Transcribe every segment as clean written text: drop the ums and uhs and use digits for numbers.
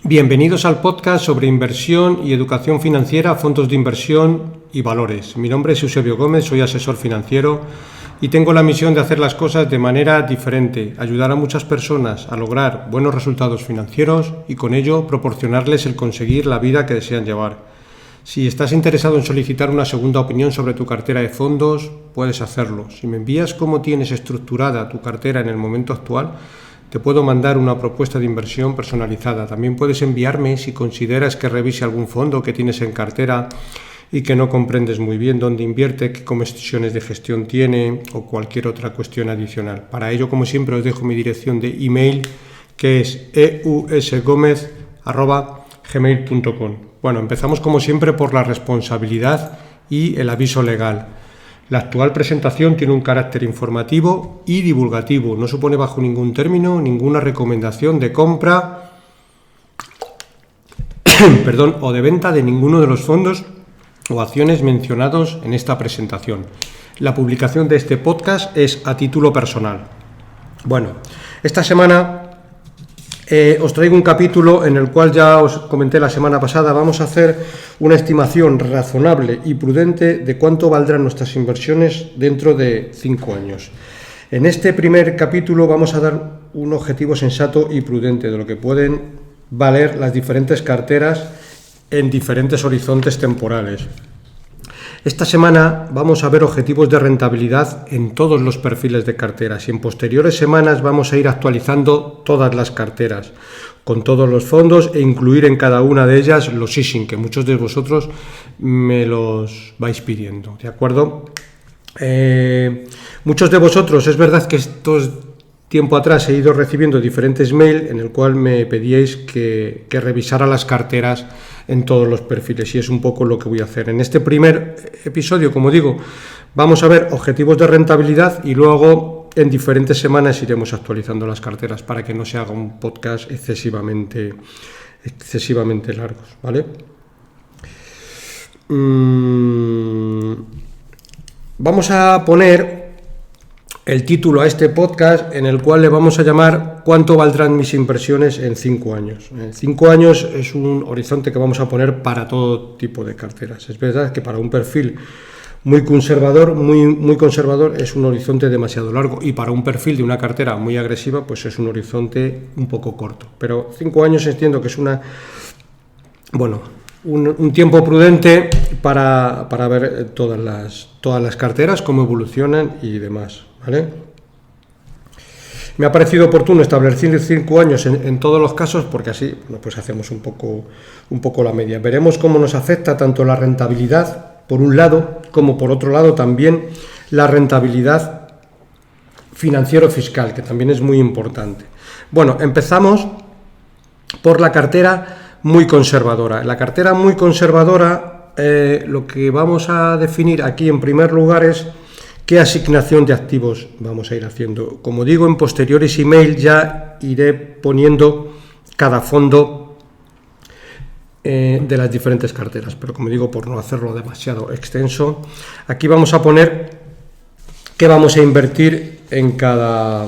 Bienvenidos al podcast sobre inversión y educación financiera, fondos de inversión y valores. Mi nombre es Eusebio Gómez, soy asesor financiero y tengo la misión de hacer las cosas de manera diferente, ayudar a muchas personas a lograr buenos resultados financieros y con ello proporcionarles el conseguir la vida que desean llevar. Si estás interesado en solicitar una segunda opinión sobre tu cartera de fondos, puedes hacerlo. Si me envías cómo tienes estructurada tu cartera en el momento actual, te puedo mandar una propuesta de inversión personalizada. También puedes enviarme si consideras que revise algún fondo que tienes en cartera y que no comprendes muy bien dónde invierte, qué comisiones de gestión tiene o cualquier otra cuestión adicional. Para ello, como siempre, os dejo mi dirección de email, que es eusgomez@gmail.com. Bueno, empezamos como siempre por la responsabilidad y el aviso legal. La actual presentación tiene un carácter informativo y divulgativo. No supone bajo ningún término ninguna recomendación de compra o de venta de ninguno de los fondos o acciones mencionados en esta presentación. La publicación de este podcast es a título personal. Bueno, esta semana os traigo un capítulo en el cual ya os comenté la semana pasada. Vamos a hacer una estimación razonable y prudente de cuánto valdrán nuestras inversiones dentro de 5 años. En este primer capítulo vamos a dar un objetivo sensato y prudente de lo que pueden valer las diferentes carteras en diferentes horizontes temporales. Esta semana vamos a ver objetivos de rentabilidad en todos los perfiles de carteras y en posteriores semanas vamos a ir actualizando todas las carteras con todos los fondos e incluir en cada una de ellas los ISIN, que muchos de vosotros me los vais pidiendo, ¿de acuerdo? Muchos de vosotros, es verdad que tiempo atrás he ido recibiendo diferentes mails en el cual me pedíais que revisara las carteras en todos los perfiles y es un poco lo que voy a hacer. En este primer episodio, como digo, vamos a ver objetivos de rentabilidad y luego en diferentes semanas iremos actualizando las carteras para que no se haga un podcast excesivamente largos, ¿vale? Vamos a poner el título a este podcast en el cual le vamos a llamar ¿cuánto valdrán mis inversiones en 5 años? 5 años es un horizonte que vamos a poner para todo tipo de carteras. Es verdad que para un perfil muy conservador es un horizonte demasiado largo y para un perfil de una cartera muy agresiva pues es un horizonte un poco corto. Pero 5 años entiendo que es un tiempo prudente para ver todas las carteras, cómo evolucionan y demás, ¿vale? Me ha parecido oportuno establecer 5 años en todos los casos porque así pues hacemos un poco la media. Veremos cómo nos afecta tanto la rentabilidad por un lado como por otro lado también la rentabilidad financiero-fiscal, que también es muy importante. Bueno, empezamos por la cartera muy conservadora. La cartera muy conservadora, lo que vamos a definir aquí en primer lugar es qué asignación de activos vamos a ir haciendo. Como digo, en posteriores email ya iré poniendo cada fondo de las diferentes carteras, pero como digo, por no hacerlo demasiado extenso, aquí vamos a poner qué vamos a invertir en cada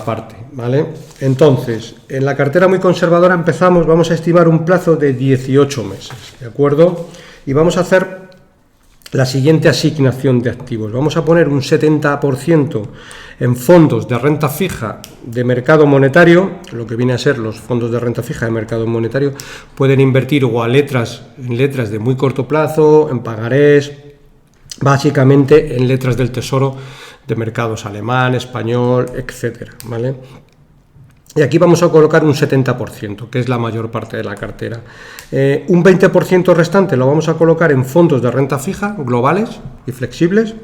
parte, ¿vale? Entonces, en la cartera muy conservadora vamos a estimar un plazo de 18 meses, ¿de acuerdo? Y vamos a hacer la siguiente asignación de activos. Vamos a poner un 70% en fondos de renta fija de mercado monetario. Lo que viene a ser los fondos de renta fija de mercado monetario pueden invertir o en letras de muy corto plazo, en pagarés, básicamente en letras del tesoro de mercados alemán, español, etcétera, ¿vale? Y aquí vamos a colocar un 70%, que es la mayor parte de la cartera. Un 20% restante lo vamos a colocar en fondos de renta fija, globales y flexibles.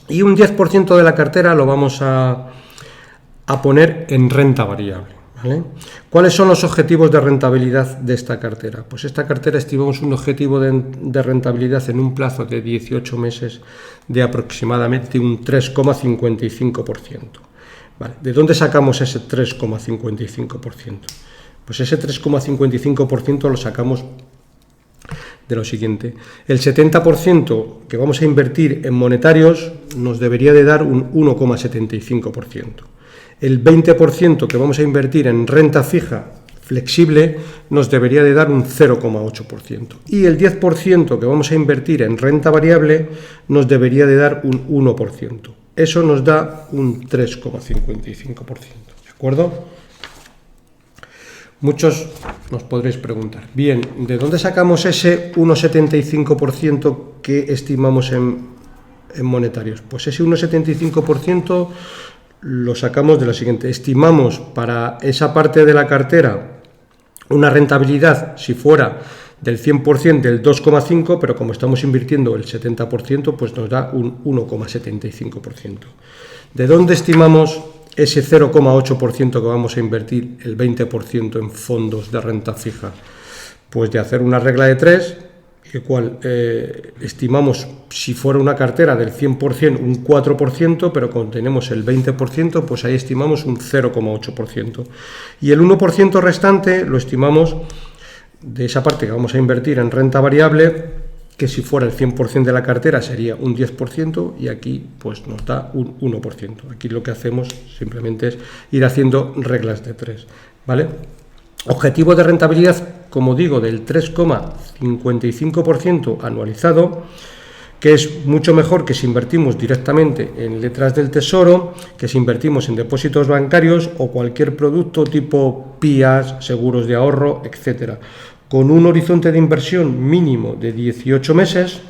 Y un 10% de la cartera lo vamos a poner en renta variable, ¿vale? ¿Cuáles son los objetivos de rentabilidad de esta cartera? Pues esta cartera estimamos un objetivo de rentabilidad en un plazo de 18 meses de aproximadamente un 3,55%. Vale, ¿de dónde sacamos ese 3,55%? Pues ese 3,55% lo sacamos de lo siguiente. El 70% que vamos a invertir en monetarios nos debería de dar un 1,75%. el 20% que vamos a invertir en renta fija flexible nos debería de dar un 0,8%. Y el 10% que vamos a invertir en renta variable nos debería de dar un 1%. Eso nos da un 3,55%. ¿De acuerdo? Muchos nos podréis preguntar, bien, ¿de dónde sacamos ese 1,75% que estimamos en monetarios? Pues ese 1,75% lo sacamos de lo siguiente. Estimamos para esa parte de la cartera una rentabilidad, si fuera del 100%, del 2,5%, pero como estamos invirtiendo el 70%, pues nos da un 1,75%. ¿De dónde estimamos ese 0,8% que vamos a invertir, el 20% en fondos de renta fija? Pues de hacer una regla de 3, el cual estimamos, si fuera una cartera del 100%, un 4%, pero cuando tenemos el 20%, pues ahí estimamos un 0,8%. Y el 1% restante lo estimamos de esa parte que vamos a invertir en renta variable, que si fuera el 100% de la cartera sería un 10%, y aquí pues nos da un 1%. Aquí lo que hacemos simplemente es ir haciendo reglas de 3, ¿vale? Objetivo de rentabilidad, como digo, del 3,55% anualizado, que es mucho mejor que si invertimos directamente en letras del Tesoro, que si invertimos en depósitos bancarios o cualquier producto tipo PIAs, seguros de ahorro, etcétera, con un horizonte de inversión mínimo de 18 meses,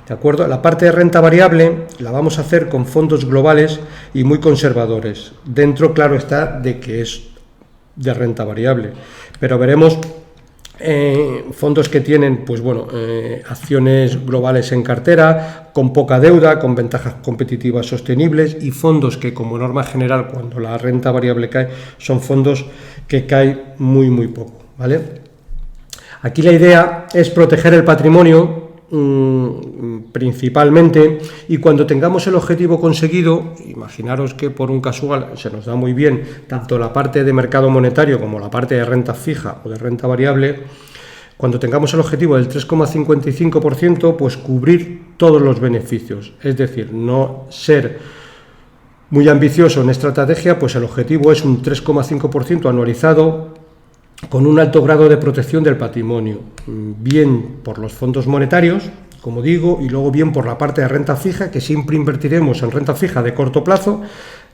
¿de acuerdo? La parte de renta variable la vamos a hacer con fondos globales y muy conservadores. Dentro, claro está, de que es de renta variable, pero veremos fondos que tienen, pues bueno, acciones globales en cartera, con poca deuda, con ventajas competitivas sostenibles, y fondos que, como norma general, cuando la renta variable cae, son fondos que caen muy poco, ¿vale? Aquí la idea es proteger el patrimonio principalmente, y cuando tengamos el objetivo conseguido, imaginaros que por un casual se nos da muy bien tanto la parte de mercado monetario como la parte de renta fija o de renta variable, cuando tengamos el objetivo del 3,55%, pues cubrir todos los beneficios, es decir, no ser muy ambicioso en esta estrategia, pues el objetivo es un 3,5% anualizado, con un alto grado de protección del patrimonio, bien por los fondos monetarios, como digo, y luego bien por la parte de renta fija, que siempre invertiremos en renta fija de corto plazo,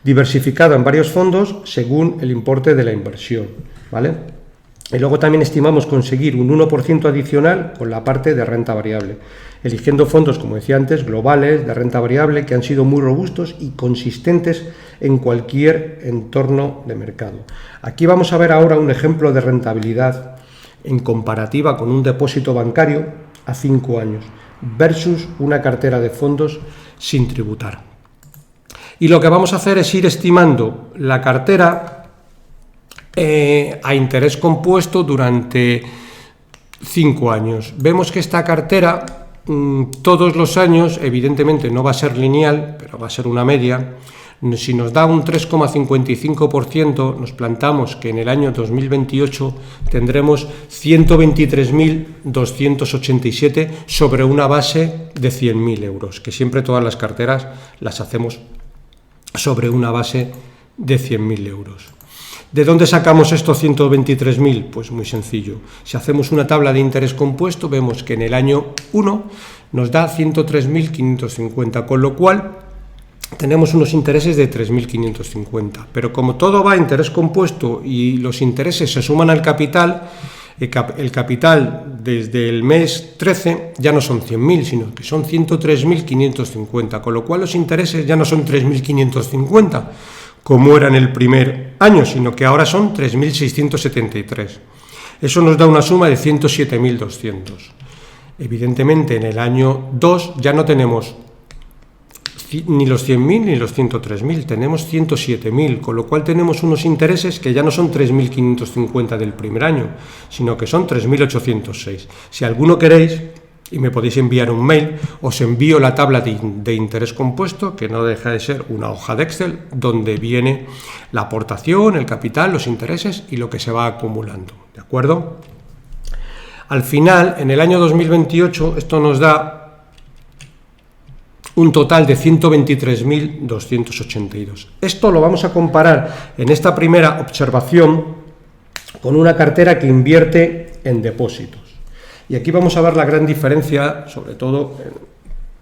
diversificada en varios fondos según el importe de la inversión, ¿vale? Y luego también estimamos conseguir un 1% adicional con la parte de renta variable, eligiendo fondos, como decía antes, globales, de renta variable, que han sido muy robustos y consistentes en cualquier entorno de mercado. Aquí vamos a ver ahora un ejemplo de rentabilidad en comparativa con un depósito bancario a 5 años versus una cartera de fondos sin tributar. Y lo que vamos a hacer es ir estimando la cartera a interés compuesto durante 5 años. Vemos que esta cartera todos los años, evidentemente no va a ser lineal, pero va a ser una media. Si nos da un 3,55%, nos plantamos que en el año 2028 tendremos 123.287 sobre una base de 100.000 euros, que siempre todas las carteras las hacemos sobre una base de 100.000 euros. ¿De dónde sacamos estos 123.000? Pues muy sencillo. Si hacemos una tabla de interés compuesto, vemos que en el año 1 nos da 103.550, con lo cual tenemos unos intereses de 3.550. Pero como todo va a interés compuesto y los intereses se suman al capital, el capital desde el mes 13 ya no son 100.000, sino que son 103.550, con lo cual los intereses ya no son 3.550, como era en el primer año, sino que ahora son 3.673. Eso nos da una suma de 107.200. Evidentemente, en el año 2 ya no tenemos ni los 100.000 ni los 103.000, tenemos 107.000, con lo cual tenemos unos intereses que ya no son 3.550 del primer año, sino que son 3.806. Si alguno queréis, y me podéis enviar un mail, os envío la tabla de interés compuesto, que no deja de ser una hoja de Excel, donde viene la aportación, el capital, los intereses y lo que se va acumulando, ¿de acuerdo? Al final, en el año 2028, esto nos da un total de 123.282. Esto lo vamos a comparar en esta primera observación con una cartera que invierte en depósitos. Y aquí vamos a ver la gran diferencia, sobre todo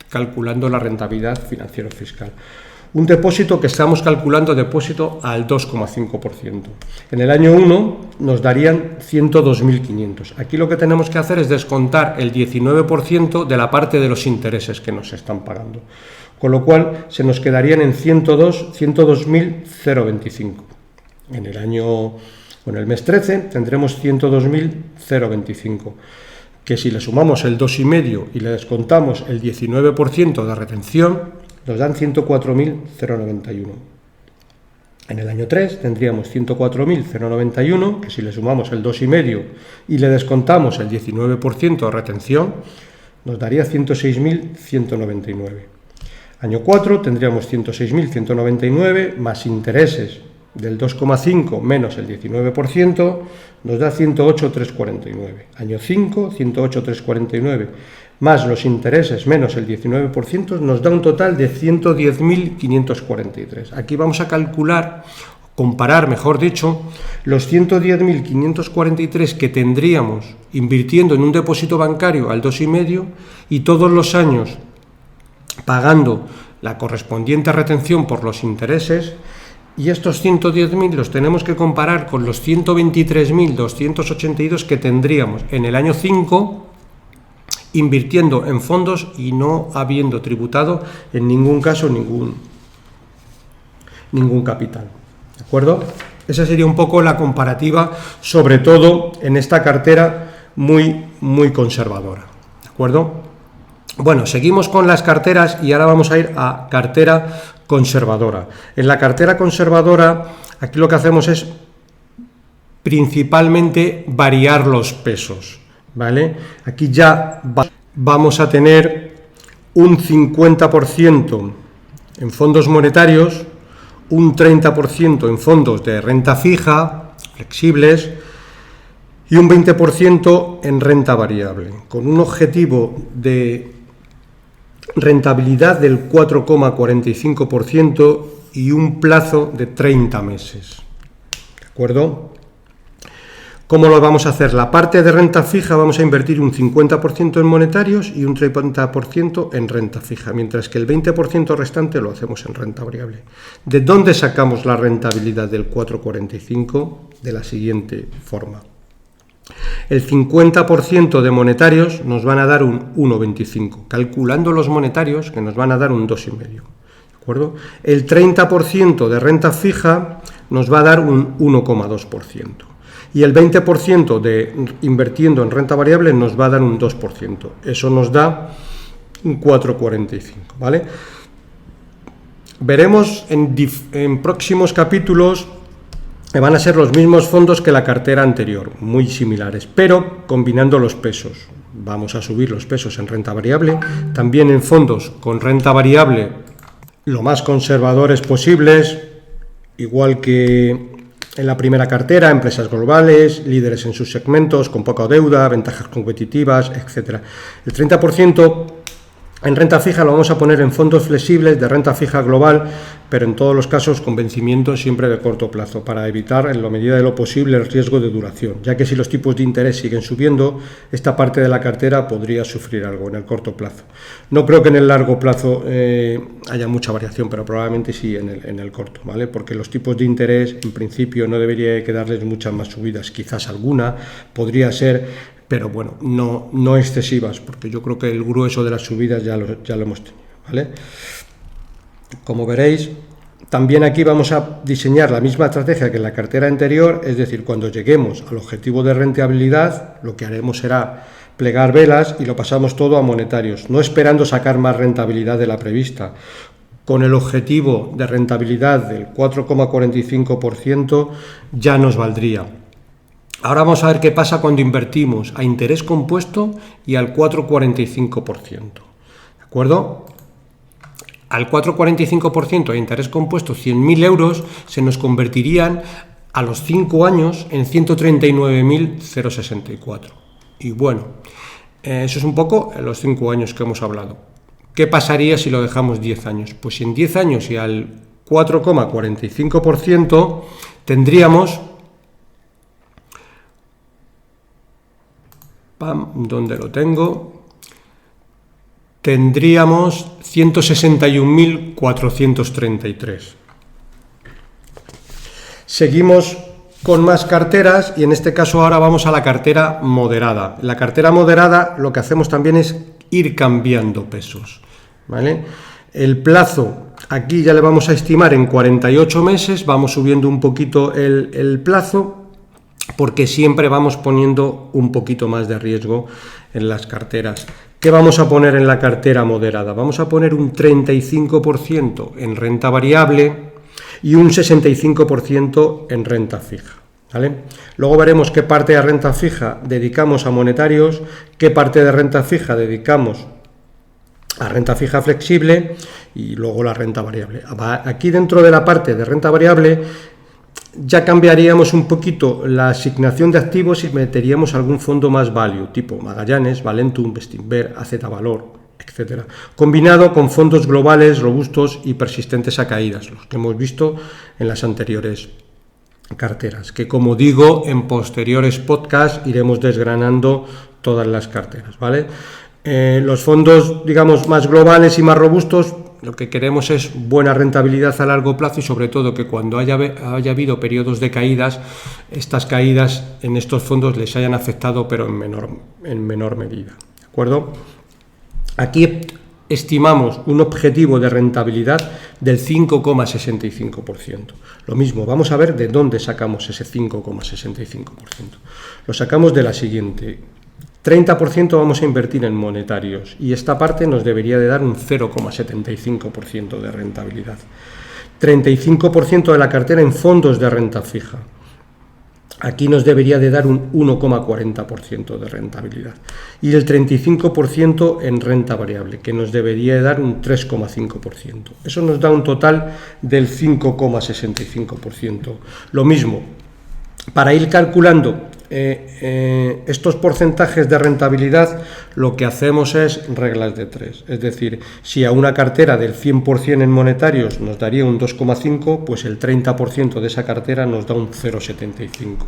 calculando la rentabilidad financiero-fiscal. Un depósito que estamos calculando depósito al 2,5%. En el año 1 nos darían 102.500. Aquí lo que tenemos que hacer es descontar el 19% de la parte de los intereses que nos están pagando. Con lo cual se nos quedarían en 102.025. En el mes 13 tendremos 102.025. Que si le sumamos el 2,5 y le descontamos el 19% de retención, nos dan 104.091. En el año 3 tendríamos 104.091, que si le sumamos el 2,5 y le descontamos el 19% de retención, nos daría 106.199. Año 4 tendríamos 106.199 más intereses del 2,5 menos el 19%, nos da 108.349. Año 5, 108.349 más los intereses menos el 19%, nos da un total de 110.543. Aquí vamos a comparar, mejor dicho, los 110.543 que tendríamos invirtiendo en un depósito bancario al 2,5 y todos los años pagando la correspondiente retención por los intereses. Y estos 110.000 los tenemos que comparar con los 123.282 que tendríamos en el año 5 invirtiendo en fondos y no habiendo tributado en ningún caso ningún capital. ¿De acuerdo? Esa sería un poco la comparativa, sobre todo en esta cartera muy conservadora. ¿De acuerdo? Bueno, seguimos con las carteras y ahora vamos a ir a cartera conservadora. En la cartera conservadora, aquí lo que hacemos es principalmente variar los pesos, ¿vale? Aquí ya vamos a tener un 50% en fondos monetarios, un 30% en fondos de renta fija, flexibles, y un 20% en renta variable, con un objetivo de rentabilidad del 4,45% y un plazo de 30 meses. ¿De acuerdo? ¿Cómo lo vamos a hacer? La parte de renta fija vamos a invertir un 50% en monetarios y un 30% en renta fija, mientras que el 20% restante lo hacemos en renta variable. ¿De dónde sacamos la rentabilidad del 4,45? De la siguiente forma. El 50% de monetarios nos van a dar un 1,25, calculando los monetarios que nos van a dar un 2,5. ¿De acuerdo? El 30% de renta fija nos va a dar un 1,2%. Y el 20% de invirtiendo en renta variable nos va a dar un 2%. Eso nos da un 4,45, ¿vale? Veremos en próximos capítulos que van a ser los mismos fondos que la cartera anterior, muy similares, pero combinando los pesos. Vamos a subir los pesos en renta variable, también en fondos con renta variable lo más conservadores posibles, igual que en la primera cartera, empresas globales, líderes en sus segmentos, con poca deuda, ventajas competitivas, etc. El 30% en renta fija lo vamos a poner en fondos flexibles de renta fija global, pero en todos los casos con vencimiento siempre de corto plazo, para evitar en la medida de lo posible el riesgo de duración, ya que si los tipos de interés siguen subiendo, esta parte de la cartera podría sufrir algo en el corto plazo. No creo que en el largo plazo haya mucha variación, pero probablemente sí en el corto, ¿vale? Porque los tipos de interés en principio no debería quedarles muchas más subidas, quizás alguna podría ser, pero bueno, no excesivas, porque yo creo que el grueso de las subidas ya lo hemos tenido, ¿vale? Como veréis, también aquí vamos a diseñar la misma estrategia que en la cartera anterior, es decir, cuando lleguemos al objetivo de rentabilidad, lo que haremos será plegar velas y lo pasamos todo a monetarios, no esperando sacar más rentabilidad de la prevista. Con el objetivo de rentabilidad del 4,45% ya nos valdría. Ahora vamos a ver qué pasa cuando invertimos a interés compuesto y al 4,45%. ¿De acuerdo? Al 4,45% de interés compuesto, 100.000 euros se nos convertirían a los 5 años en 139.064. Y bueno, eso es un poco en los 5 años que hemos hablado. ¿Qué pasaría si lo dejamos 10 años? Pues en 10 años y al 4,45% tendríamos, ¿dónde lo tengo? Tendríamos 161.433. Seguimos con más carteras y en este caso ahora vamos a la cartera moderada. En la cartera moderada lo que hacemos también es ir cambiando pesos, ¿vale? El plazo aquí ya le vamos a estimar en 48 meses, vamos subiendo un poquito el plazo porque siempre vamos poniendo un poquito más de riesgo en las carteras. ¿Qué vamos a poner en la cartera moderada? Vamos a poner un 35% en renta variable y un 65% en renta fija, ¿vale? Luego veremos qué parte de renta fija dedicamos a monetarios, qué parte de renta fija dedicamos a renta fija flexible y luego la renta variable. Aquí dentro de la parte de renta variable ya cambiaríamos un poquito la asignación de activos y meteríamos algún fondo más value, tipo Magallanes, Valentum, Bestinver, AZ Valor, etcétera, combinado con fondos globales, robustos y persistentes a caídas, los que hemos visto en las anteriores carteras, que como digo, en posteriores podcasts iremos desgranando todas las carteras, ¿vale? Los fondos, digamos, más globales y más robustos, lo que queremos es buena rentabilidad a largo plazo y sobre todo que cuando haya habido periodos de caídas, estas caídas en estos fondos les hayan afectado pero en menor medida, ¿de acuerdo? Aquí estimamos un objetivo de rentabilidad del 5,65%. Lo mismo, vamos a ver de dónde sacamos ese 5,65%. Lo sacamos de la siguiente: 30% vamos a invertir en monetarios y esta parte nos debería de dar un 0,75% de rentabilidad. 35% de la cartera en fondos de renta fija. Aquí nos debería de dar un 1,40% de rentabilidad. Y el 35% en renta variable, que nos debería de dar un 3,5%. Eso nos da un total del 5,65%. Lo mismo, para ir calculando estos porcentajes de rentabilidad, lo que hacemos es reglas de 3. Es decir, si a una cartera del 100% en monetarios nos daría un 2,5, pues el 30% de esa cartera nos da un 0,75.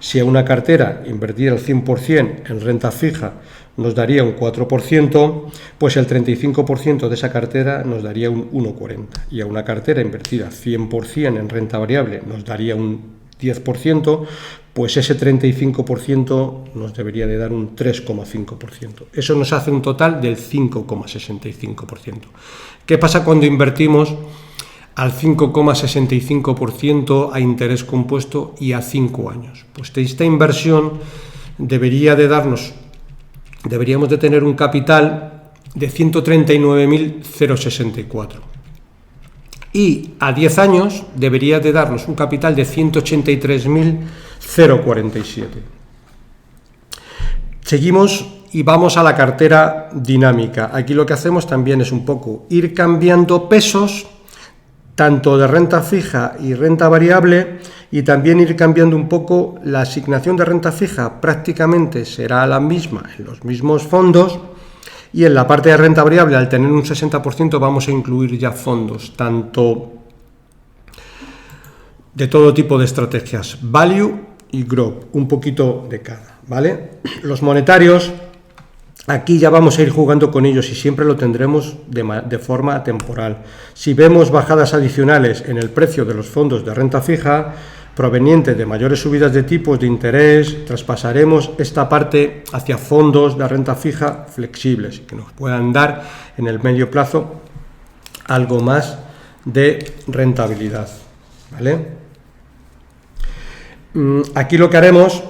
Si a una cartera invertida al 100% en renta fija nos daría un 4%, pues el 35% de esa cartera nos daría un 1,40. Y a una cartera invertida 100% en renta variable nos daría un 10%, pues ese 35% nos debería de dar un 3,5%. Eso nos hace un total del 5,65%. ¿Qué pasa cuando invertimos al 5,65% a interés compuesto y a 5 años? Pues esta inversión deberíamos de tener un capital de 139.064. Y a 10 años debería de darnos un capital de 183.047. Seguimos y vamos a la cartera dinámica. Aquí lo que hacemos también es un poco ir cambiando pesos, tanto de renta fija y renta variable, y también ir cambiando un poco la asignación de renta fija. Prácticamente será la misma en los mismos fondos. Y en la parte de renta variable, al tener un 60%, vamos a incluir ya fondos, tanto de todo tipo de estrategias, value y growth, un poquito de cada, ¿vale? Los monetarios, aquí ya vamos a ir jugando con ellos y siempre lo tendremos de forma temporal. Si vemos bajadas adicionales en el precio de los fondos de renta fija, proveniente de mayores subidas de tipos de interés, traspasaremos esta parte hacia fondos de renta fija flexibles que nos puedan dar en el medio plazo algo más de rentabilidad, ¿vale? Aquí lo que haremos,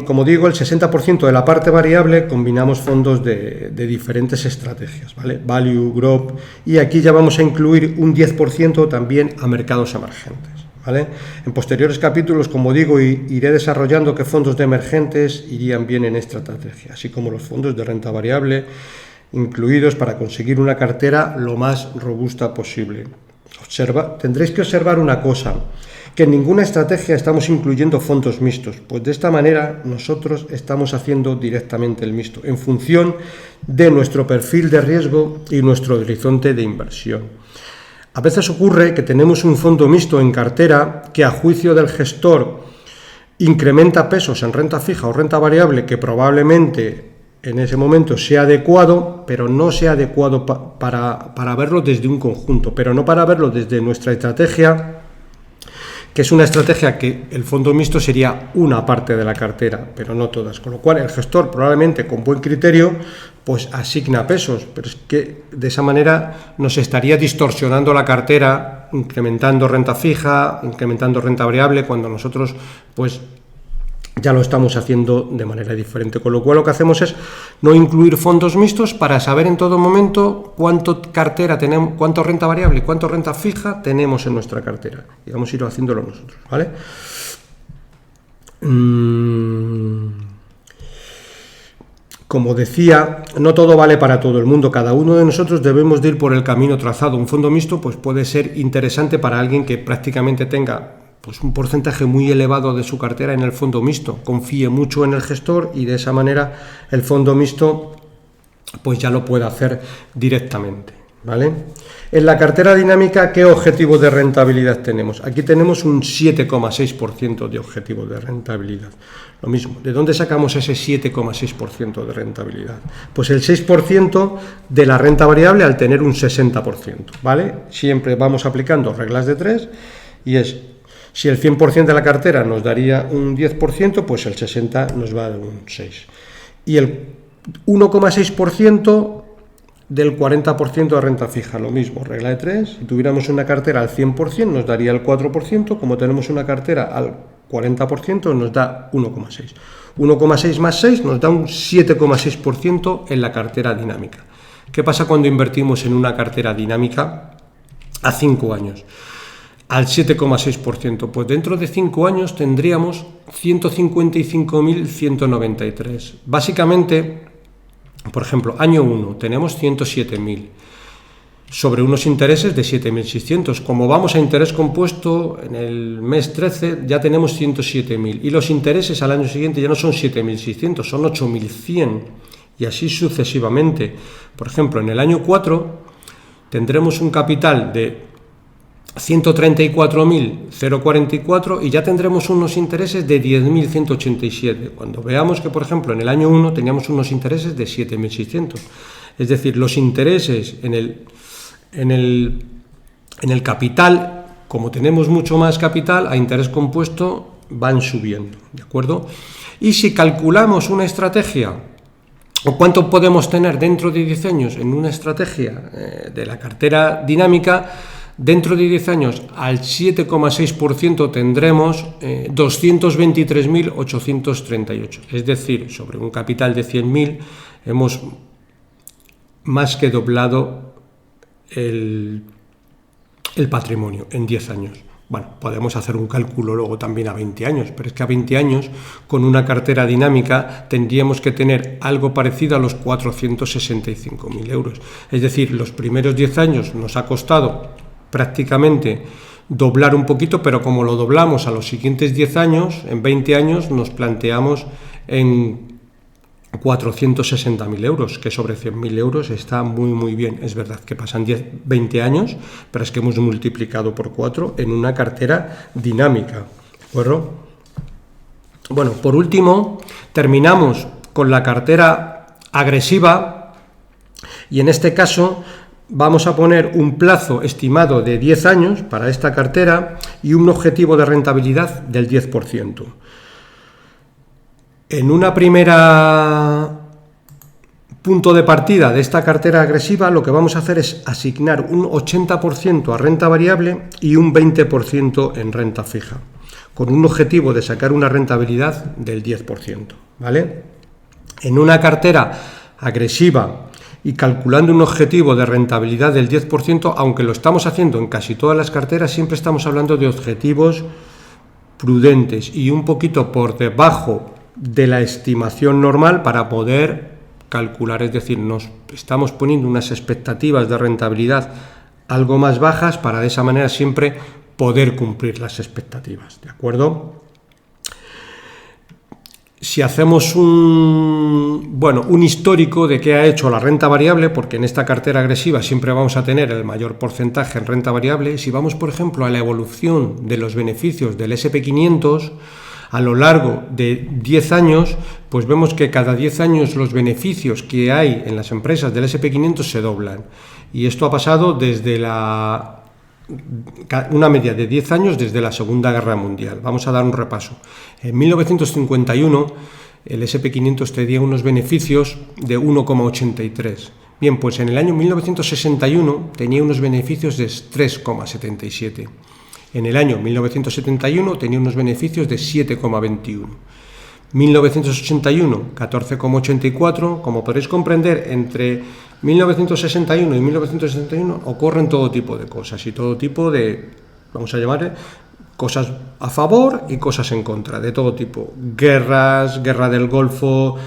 como digo, el 60% de la parte variable combinamos fondos de diferentes estrategias, ¿vale? Value, growth, y aquí ya vamos a incluir un 10% también a mercados emergentes, ¿vale? En posteriores capítulos, como digo, iré desarrollando qué fondos de emergentes irían bien en esta estrategia, así como los fondos de renta variable incluidos para conseguir una cartera lo más robusta posible. Tendréis que observar una cosa, que en ninguna estrategia estamos incluyendo fondos mixtos, pues de esta manera nosotros estamos haciendo directamente el mixto, en función de nuestro perfil de riesgo y nuestro horizonte de inversión. A veces ocurre que tenemos un fondo mixto en cartera que a juicio del gestor incrementa pesos en renta fija o renta variable que probablemente en ese momento sea adecuado, pero no sea adecuado para verlo desde un conjunto, pero no para verlo desde nuestra estrategia, que es una estrategia que el fondo mixto sería una parte de la cartera, pero no todas, con lo cual el gestor probablemente con buen criterio pues asigna pesos, pero es que de esa manera nos estaría distorsionando la cartera, incrementando renta fija, incrementando renta variable, cuando nosotros pues ya lo estamos haciendo de manera diferente, con lo cual lo que hacemos es no incluir fondos mixtos para saber en todo momento cuánto cartera tenemos, cuánto renta variable y cuánto renta fija tenemos en nuestra cartera, y vamos a ir haciéndolo nosotros, ¿vale? Como decía, no todo vale para todo el mundo, cada uno de nosotros debemos de ir por el camino trazado. Un fondo mixto pues puede ser interesante para alguien que prácticamente tenga pues un porcentaje muy elevado de su cartera en el fondo mixto, confíe mucho en el gestor y de esa manera el fondo mixto pues ya lo puede hacer directamente, ¿vale? En la cartera dinámica, ¿qué objetivo de rentabilidad tenemos? Aquí tenemos un 7,6% de objetivo de rentabilidad. Lo mismo, ¿de dónde sacamos ese 7,6% de rentabilidad? Pues el 6% de la renta variable al tener un 60%, ¿vale? Siempre vamos aplicando reglas de 3 y es, si el 100% de la cartera nos daría un 10%, pues el 60% nos va a dar un 6%. Y el 1,6% del 40% de renta fija, lo mismo, regla de 3, si tuviéramos una cartera al 100% nos daría el 4%, como tenemos una cartera al 40% nos da 1,6. 1,6 más 6 nos da un 7,6% en la cartera dinámica. ¿Qué pasa cuando invertimos en una cartera dinámica a 5 años? Al 7,6%, pues dentro de 5 años tendríamos 155.193. Básicamente, por ejemplo, año 1 tenemos 107.000 sobre unos intereses de 7.600. Como vamos a interés compuesto, en el mes 13 ya tenemos 107.000 y los intereses al año siguiente ya no son 7.600, son 8.100 y así sucesivamente. Por ejemplo, en el año 4 tendremos un capital de 134.044 y ya tendremos unos intereses de 10.187, cuando veamos que, por ejemplo, en el año 1 teníamos unos intereses de 7.600. Es decir, los intereses en el capital, como tenemos mucho más capital, a interés compuesto van subiendo, ¿de acuerdo? Y si calculamos una estrategia, o cuánto podemos tener dentro de 10 años en una estrategia de la cartera dinámica, dentro de 10 años al 7,6% tendremos 223.838. Es decir, sobre un capital de 100.000 hemos más que doblado el patrimonio en 10 años. Bueno, podemos hacer un cálculo luego también a 20 años, pero es que a 20 años, con una cartera dinámica, tendríamos que tener algo parecido a los 465.000 euros. Es decir, los primeros 10 años nos ha costado prácticamente doblar un poquito, pero como lo doblamos a los siguientes 10 años, en 20 años nos planteamos en 460.000 euros, que sobre 100.000 euros está muy bien. Es verdad que pasan 20 años, pero es que hemos multiplicado por 4 en una cartera dinámica, ¿de acuerdo? Bueno, por último, terminamos con la cartera agresiva y en este caso vamos a poner un plazo estimado de 10 años para esta cartera y un objetivo de rentabilidad del 10%. En una primera punto de partida de esta cartera agresiva, lo que vamos a hacer es asignar un 80% a renta variable y un 20% en renta fija, con un objetivo de sacar una rentabilidad del 10%, ¿vale? En una cartera agresiva y calculando un objetivo de rentabilidad del 10%, aunque lo estamos haciendo en casi todas las carteras, siempre estamos hablando de objetivos prudentes y un poquito por debajo de la estimación normal para poder calcular, es decir, nos estamos poniendo unas expectativas de rentabilidad algo más bajas para de esa manera siempre poder cumplir las expectativas, ¿de acuerdo? Si hacemos un histórico de qué ha hecho la renta variable, porque en esta cartera agresiva siempre vamos a tener el mayor porcentaje en renta variable, si vamos, por ejemplo, a la evolución de los beneficios del S&P 500 a lo largo de 10 años, pues vemos que cada 10 años los beneficios que hay en las empresas del S&P 500 se doblan. Y esto ha pasado desde una media de 10 años desde la Segunda Guerra Mundial. Vamos a dar un repaso. En 1951 el S&P 500 tenía unos beneficios de 1,83. Bien, pues en el año 1961 tenía unos beneficios de 3,77. En el año 1971 tenía unos beneficios de 7,21. 1981, 14,84. Como podréis comprender, entre 1961 y 1961 ocurren todo tipo de cosas y todo tipo de, vamos a llamar, cosas a favor y cosas en contra, de todo tipo. Guerras, guerra del Golfo,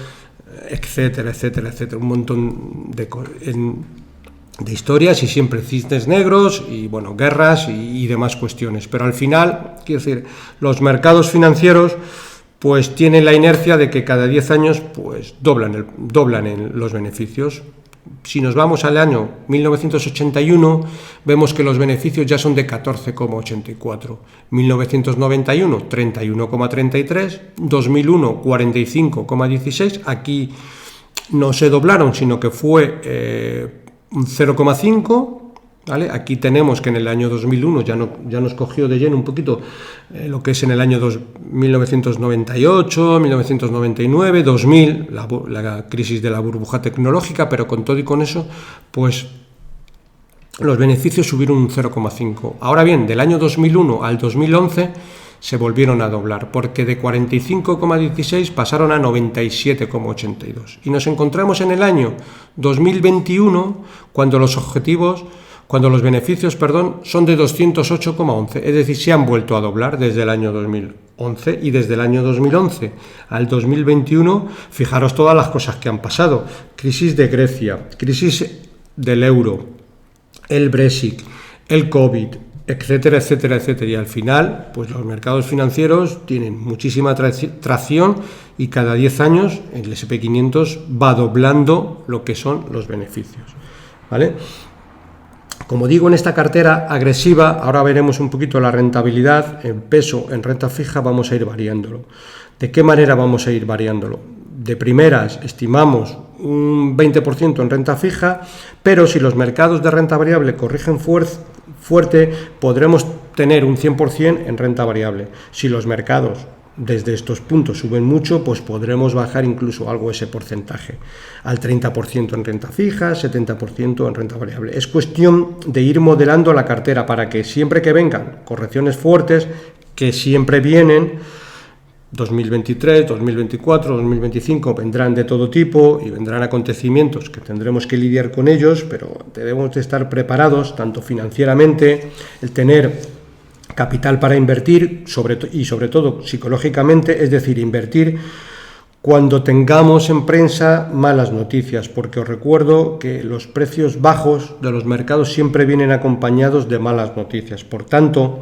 etcétera, etcétera, etcétera. Un montón de historias y siempre cisnes negros y, bueno, guerras y demás cuestiones. Pero al final, quiero decir, los mercados financieros pues tienen la inercia de que cada 10 años pues doblan en los beneficios. Si nos vamos al año 1981, vemos que los beneficios ya son de 14,84. 1991, 31,33. 2001, 45,16. Aquí no se doblaron, sino que fue un 0,5. ¿Vale? Aquí tenemos que en el año 2001 ya nos cogió de lleno un poquito lo que es en el año 1998, 1999, 2000, la crisis de la burbuja tecnológica, pero con todo y con eso, pues los beneficios subieron un 0,5. Ahora bien, del año 2001 al 2011 se volvieron a doblar, porque de 45,16 pasaron a 97,82. Y nos encontramos en el año 2021 cuando los beneficios, son de 208,11, es decir, se han vuelto a doblar desde el año 2011 y desde el año 2011 al 2021, fijaros todas las cosas que han pasado. Crisis de Grecia, crisis del euro, el Brexit, el COVID, etcétera, etcétera, etcétera. Y al final, pues los mercados financieros tienen muchísima tracción y cada 10 años el S&P 500 va doblando lo que son los beneficios, ¿vale? Como digo, en esta cartera agresiva, ahora veremos un poquito la rentabilidad en peso, en renta fija, vamos a ir variándolo. ¿De qué manera vamos a ir variándolo? De primeras, estimamos un 20% en renta fija, pero si los mercados de renta variable corrigen fuerte, podremos tener un 100% en renta variable. Si los mercados desde estos puntos suben mucho, pues podremos bajar incluso algo ese porcentaje, al 30% en renta fija, 70% en renta variable. Es cuestión de ir modelando la cartera para que siempre que vengan correcciones fuertes, que siempre vienen, 2023, 2024, 2025, vendrán de todo tipo y vendrán acontecimientos que tendremos que lidiar con ellos, pero debemos de estar preparados, tanto financieramente, el tener capital para invertir y sobre todo psicológicamente, es decir, invertir cuando tengamos en prensa malas noticias, porque os recuerdo que los precios bajos de los mercados siempre vienen acompañados de malas noticias. Por tanto,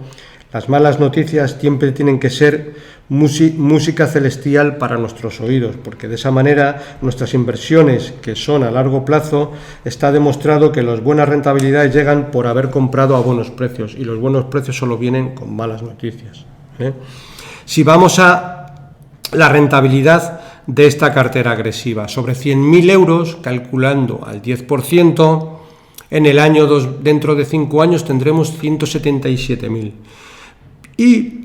las malas noticias siempre tienen que ser música celestial para nuestros oídos, porque de esa manera nuestras inversiones, que son a largo plazo, está demostrado que las buenas rentabilidades llegan por haber comprado a buenos precios, y los buenos precios solo vienen con malas noticias, ¿eh? Si vamos a la rentabilidad de esta cartera agresiva, sobre 100.000 euros, calculando al 10%, en el año dentro de 5 años tendremos 177.000. Y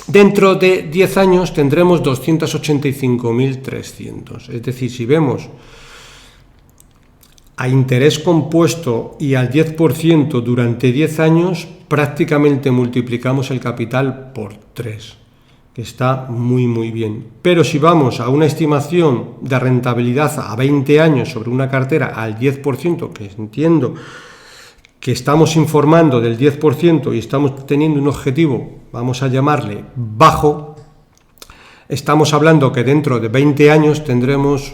dentro de 10 años tendremos 285.300. Es decir, si vemos a interés compuesto y al 10% durante 10 años, prácticamente multiplicamos el capital por 3, que está muy, muy bien. Pero si vamos a una estimación de rentabilidad a 20 años sobre una cartera al 10%, que entiendo que estamos informando del 10% y estamos teniendo un objetivo, vamos a llamarle bajo, estamos hablando que dentro de 20 años tendremos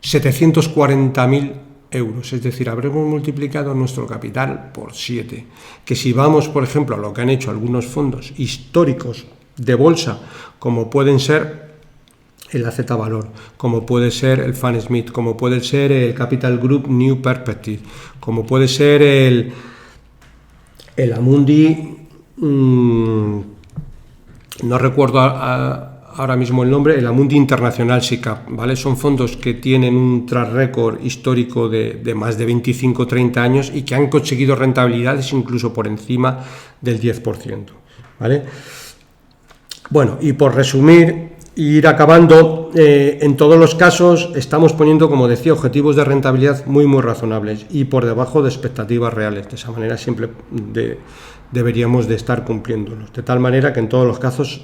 740.000 euros, es decir, habremos multiplicado nuestro capital por 7. Que si vamos, por ejemplo, a lo que han hecho algunos fondos históricos de bolsa, como pueden ser el AZ Valor, como puede ser el Fan Smith, como puede ser el Capital Group New Perspective, como puede ser el Amundi, no recuerdo ahora mismo el nombre, el Amundi Internacional SICAP, ¿vale? Son fondos que tienen un track record histórico de más de 25-30 años y que han conseguido rentabilidades incluso por encima del 10%, ¿vale? Bueno, y por resumir, ir acabando, en todos los casos estamos poniendo, como decía, objetivos de rentabilidad muy razonables y por debajo de expectativas reales. De esa manera siempre deberíamos de estar cumpliéndolos, de tal manera que en todos los casos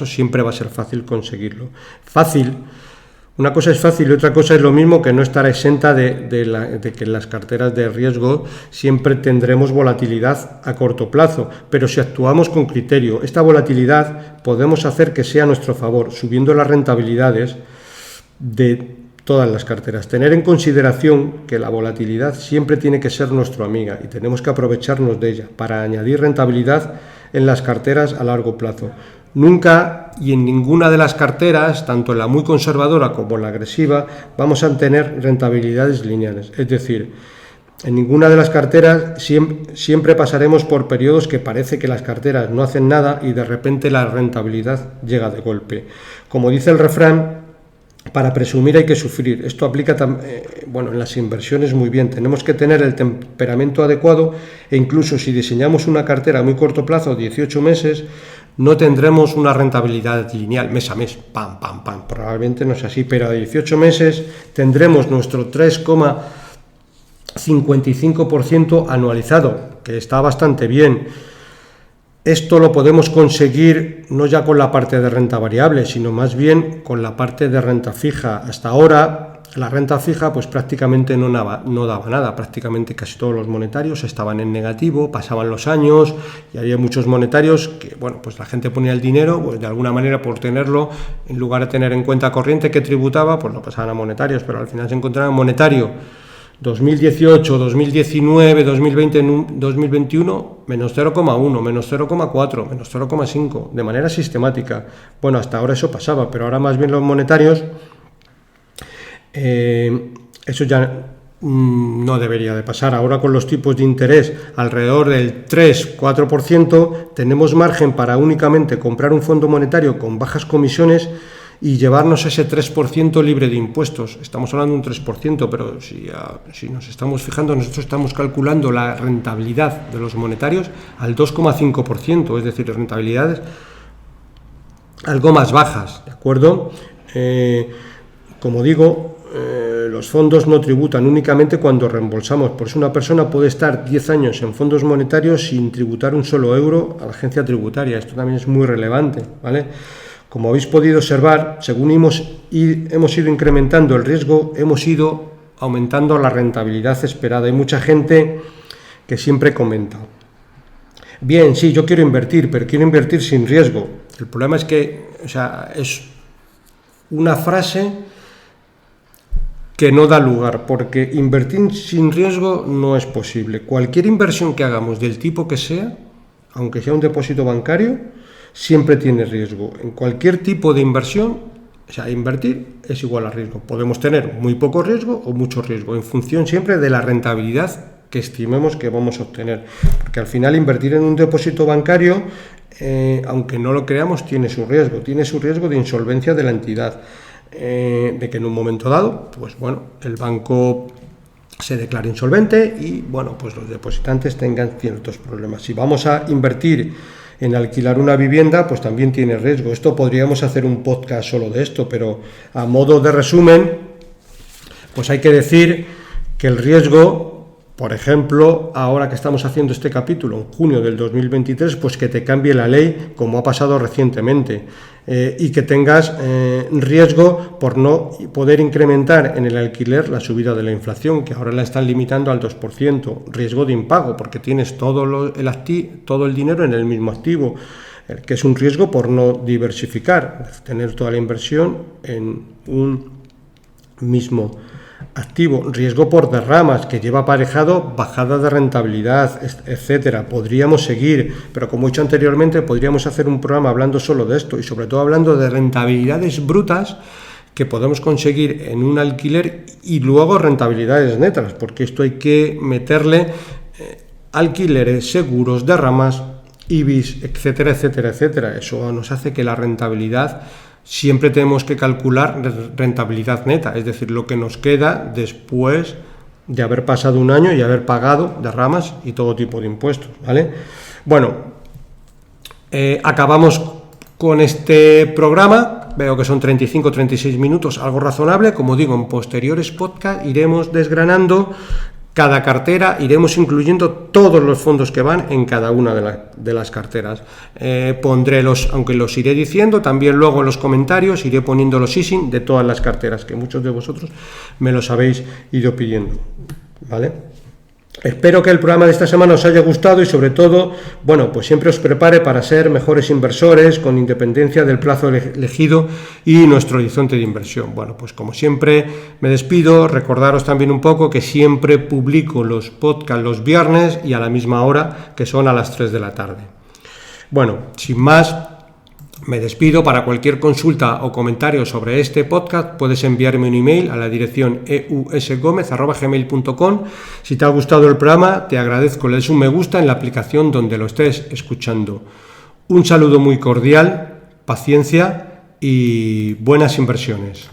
siempre va a ser fácil conseguirlo. Fácil, una cosa es fácil y otra cosa es lo mismo, que no estará exenta de que en las carteras de riesgo siempre tendremos volatilidad a corto plazo, pero si actuamos con criterio, esta volatilidad podemos hacer que sea a nuestro favor, subiendo las rentabilidades de todas las carteras. Tener en consideración que la volatilidad siempre tiene que ser nuestra amiga y tenemos que aprovecharnos de ella para añadir rentabilidad en las carteras a largo plazo. Nunca y en ninguna de las carteras, tanto en la muy conservadora como en la agresiva, vamos a tener rentabilidades lineales. Es decir, en ninguna de las carteras siempre pasaremos por periodos que parece que las carteras no hacen nada y de repente la rentabilidad llega de golpe. Como dice el refrán, para presumir hay que sufrir. Esto aplica en las inversiones muy bien. Tenemos que tener el temperamento adecuado e incluso si diseñamos una cartera a muy corto plazo, 18 meses, no tendremos una rentabilidad lineal mes a mes, pam, pam, pam. Probablemente no es así, pero a 18 meses tendremos nuestro 3,55% anualizado, que está bastante bien. Esto lo podemos conseguir no ya con la parte de renta variable, sino más bien con la parte de renta fija. Hasta ahora la renta fija pues prácticamente no daba nada, prácticamente casi todos los monetarios estaban en negativo, pasaban los años y había muchos monetarios que, bueno, pues la gente ponía el dinero, pues de alguna manera por tenerlo, en lugar de tener en cuenta corriente que tributaba, pues lo pasaban a monetarios, pero al final se encontraban monetario 2018, 2019, 2020, 2021, menos 0,1, menos 0,4, menos 0,5, de manera sistemática. Bueno, hasta ahora eso pasaba, pero ahora más bien los monetarios, eso ya no debería de pasar. Ahora con los tipos de interés alrededor del 3-4%, tenemos margen para únicamente comprar un fondo monetario con bajas comisiones y llevarnos ese 3% libre de impuestos. Estamos hablando de un 3%, pero si nos estamos fijando, nosotros estamos calculando la rentabilidad de los monetarios al 2,5%, es decir, rentabilidades algo más bajas, ¿de acuerdo? Como digo, los fondos no tributan únicamente cuando reembolsamos, por eso una persona puede estar 10 años en fondos monetarios sin tributar un solo euro a la agencia tributaria. Esto también es muy relevante, ¿vale? Como habéis podido observar, según hemos ido incrementando el riesgo, hemos ido aumentando la rentabilidad esperada. Hay mucha gente que siempre comenta: bien, sí, yo quiero invertir, pero quiero invertir sin riesgo. El problema es que, es una frase que no da lugar, porque invertir sin riesgo no es posible. Cualquier inversión que hagamos, del tipo que sea, aunque sea un depósito bancario, siempre tiene riesgo. En cualquier tipo de inversión, invertir es igual a riesgo. Podemos tener muy poco riesgo o mucho riesgo, en función siempre de la rentabilidad que estimemos que vamos a obtener. Porque al final invertir en un depósito bancario, aunque no lo creamos, tiene su riesgo. Tiene su riesgo de insolvencia de la entidad, de que en un momento dado, pues bueno, el banco se declare insolvente y, bueno, pues los depositantes tengan ciertos problemas. Si vamos a invertir en alquilar una vivienda, pues también tiene riesgo. Esto podríamos hacer un podcast solo de esto, pero a modo de resumen, pues hay que decir que el riesgo, por ejemplo, ahora que estamos haciendo este capítulo, en junio del 2023, pues que te cambie la ley, como ha pasado recientemente, y que tengas riesgo por no poder incrementar en el alquiler la subida de la inflación, que ahora la están limitando al 2%, riesgo de impago, porque tienes todo el dinero en el mismo activo, que es un riesgo por no diversificar, tener toda la inversión en un mismo activo riesgo por derramas, que lleva aparejado bajada de rentabilidad, etcétera. Podríamos seguir, pero como he dicho anteriormente, podríamos hacer un programa hablando solo de esto y sobre todo hablando de rentabilidades brutas que podemos conseguir en un alquiler y luego rentabilidades netas, porque esto hay que meterle alquileres, seguros, derramas, IBIs, etcétera, etcétera, etcétera. Eso nos hace que la rentabilidad siempre tenemos que calcular rentabilidad neta, es decir, lo que nos queda después de haber pasado un año y haber pagado derramas y todo tipo de impuestos, ¿vale? Bueno, acabamos con este programa. Veo que son 35-36 minutos, algo razonable. Como digo, en posteriores podcasts iremos desgranando cada cartera, iremos incluyendo todos los fondos que van en cada una de las carteras. Pondré aunque los iré diciendo, también luego en los comentarios iré poniendo los ISIN de todas las carteras, que muchos de vosotros me los habéis ido pidiendo, ¿vale? Espero que el programa de esta semana os haya gustado y sobre todo, bueno, pues siempre os prepare para ser mejores inversores con independencia del plazo elegido y nuestro horizonte de inversión. Bueno, pues como siempre me despido, recordaros también un poco que siempre publico los podcasts los viernes y a la misma hora, que son a las 3 de la tarde. Bueno, sin más, me despido. Para cualquier consulta o comentario sobre este podcast puedes enviarme un email a la dirección eusgomez@gmail.com. Si te ha gustado el programa, te agradezco le des un me gusta en la aplicación donde lo estés escuchando. Un saludo muy cordial, paciencia y buenas inversiones.